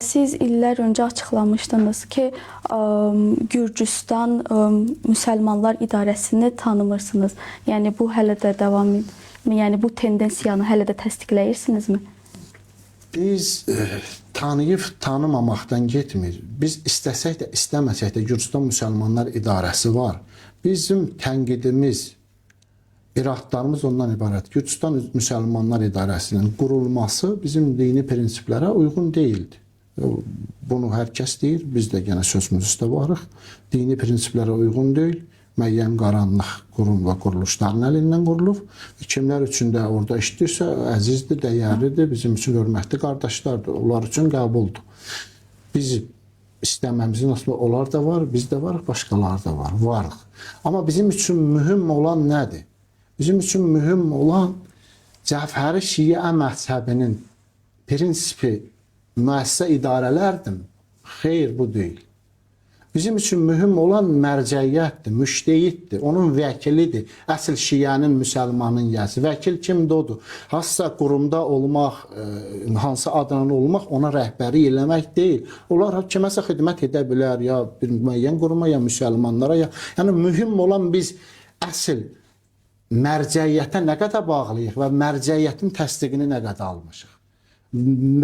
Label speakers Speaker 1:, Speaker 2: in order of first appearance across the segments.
Speaker 1: siz illər öncə açıqlamışdınız ki, Gürcüstan Müsəlmanlar İdarəsini tanımırsınız. Yəni bu hələ də davam edir. Yəni bu tendensiyanı hələ də təsdiqləyirsinizmi?
Speaker 2: Biz tanıyıb tanımamaqdan getmir. Biz istəsək də, istəməsək də Gürcüstan Müsəlmanlar İdarəsi var. Bizim tənqidimiz, iradlarımız ondan ibarət. Gürcüstan Müsəlmanlar İdarəsinin qurulması bizim dini prinsiplərə uyğun deyildi. Bunu hər kəs deyir, biz də yenə sözümüz üstə varıq. Dini prinsiplərə uyğun deyil. Müəyyən qaranlıq qurum və quruluşların əlindən qurulub. Kimlər üçün də orada işləyirsə, əzizdir, dəyərlidir, bizim üçün hörmətli qardaşlardır, onlar üçün qəbuldur. Biz istəməmizin aslında onlar da var, biz də varıq, başqaları da var, varıq. Amma bizim üçün mühüm olan nədir? Bizim üçün mühüm olan Cəfəri Şiə məzhəbinin prinsipi müəssisə idarələrdir. Xeyr, bu deyil. Bizim üçün mühüm olan mərcəiyyətdir, müştehiddir, onun vəkilidir. Əsl şiənin, müsəlmanın yəsi. Vəkil kimdir odur? Hansısa qurumda olmaq, hansı adına olmaq ona rəhbəri eləmək deyil. Onlar kiməsə xidmət edə bilər, ya bir müəyyən quruma, ya müsəlmanlara, ya... Yəni, mühüm olan biz əsl mərcəiyyətə nə qədər bağlıyıq və mərcəiyyətin təsdiqini nə qədər almışıq.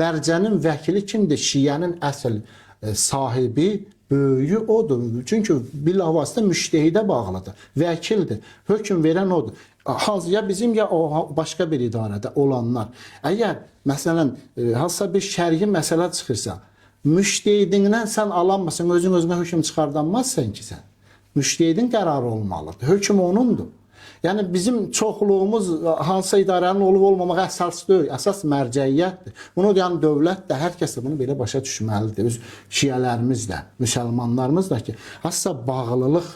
Speaker 2: Mərcənin vəkili kimdir? Şiənin əsl sahibi, böyüyü odur. Çünki bilavasitə müştehidə bağlıdır. Vəkildir. Hökm verən odur. Ya bizim, ya başqa bir idarədə olanlar. Əgər, məsələn, hansısa bir şərhi məsələ çıxırsa, müştehidindən sən alanmasın, özünə hökm çıxardanmazsan ki sən. Müştehidin qərarı olmalıdır. Hökm onundur. Yəni, bizim çoxluğumuz hansısa idarənin olub-olmamaq əsas deyil, əsas mərcəiyyətdir. Bunu deyən dövlət də, hər kəs də bunu belə başa düşməlidir. Öz şiələrimiz də, müsəlmanlarımız da ki, hansısa bağlılıq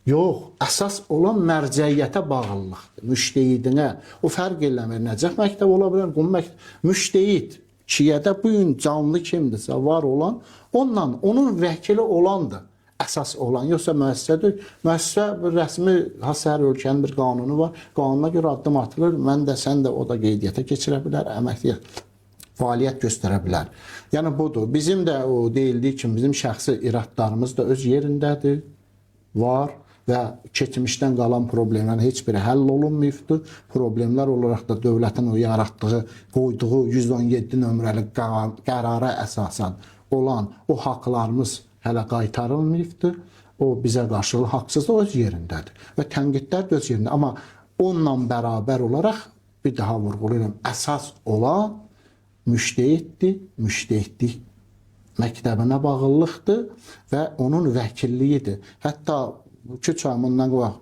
Speaker 2: yox, əsas olan mərcəiyyətə bağlılıqdır, müştehidinə. O fərq eləmir, Nəcəf məktəb ola bilər, qum məktəb. Müştehid, şiədə bu gün canlı kimdirsə, var olan, onun vəkili olandır. Əsas olan, yoxsa müəssisədir. Müəssisə rəsmi, hər ölkənin bir qanunu var. Qanuna görə addım atılır. Mən də, sən də o da qeydiyyata keçirə bilər, əməliyyat, fəaliyyət göstərə bilər. Yəni budur. Bizim də o deyildiyi kimi bizim şəxsi iradlarımız da öz yerindədir, var və keçmişdən qalan problemlərin heç biri həll olunmayıbdır. Problemlər olaraq da dövlətin o yaratdığı, qoyduğu 117 nömrəli qərara əsasən olan o haqlarımız hələ qaytarılmayıbdır. O bizə qarşı haqsızlıq öz yerindədir. Və tənqidlər də öz yerində. Amma onunla bərabər olaraq bir daha vurğulayıram. Əsas olan müştehiddir, müştehidlik məktəbinə bağlılıqdır və onun vəkilliyidir. Hətta 2 ay bundan qabaq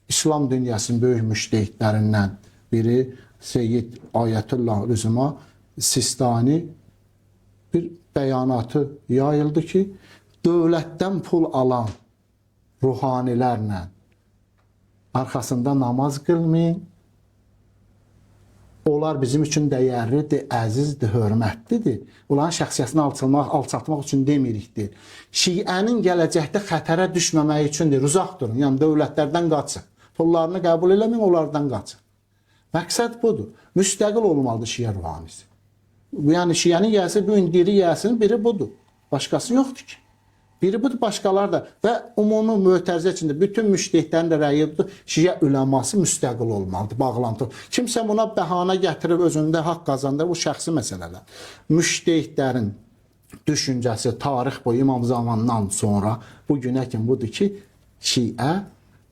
Speaker 2: İslam dünyasının böyük müştehidlərindən biri Seyyid Ayətullah Rüzma Sistani bir bəyanatı yayıldı ki, dövlətdən pul alan ruhanilərlə arxasında namaz qılmayın. Onlar bizim üçün dəyərlidir, əzizdir, hörmətlidir. Onların şəxsiyyətini alçaltmaq üçün demirik. Şiənin gələcəkdə xətərə düşməməyi üçündür. Uzaq durun, yəni dövlətlərdən qaçın. Pullarını qəbul eləməyin, onlardan qaçın. Məqsəd budur. Müstəqil olmalıdır şiə ruhanisi. Yəni şiənin yəsi, bu gün diri yəsinin biri budur. Başqası yoxdur ki. Biri budur, başqalar da və ümumi mötərizə içində bütün müştehidlərin də rəyi budur, şiə üləması müstəqil olmalıdır, bağlantı. Kimsə buna bəhanə gətirib özündə haqq qazandır, bu şəxsi məsələlər. Müştehidlərin düşüncəsi tarix boyu İmam zamandan sonra bu günə kimi budur ki, şiə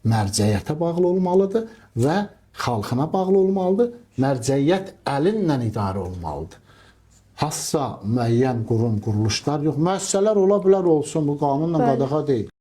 Speaker 2: mərcəiyyətə bağlı olmalıdır və xalqına bağlı olmalıdır, mərcəiyyət əlinlə idarə olmalıdır. Hassasa müəyyən qurum, quruluşlar yox. Müəssisələr ola bilər olsun, bu qanunla qadağa deyil.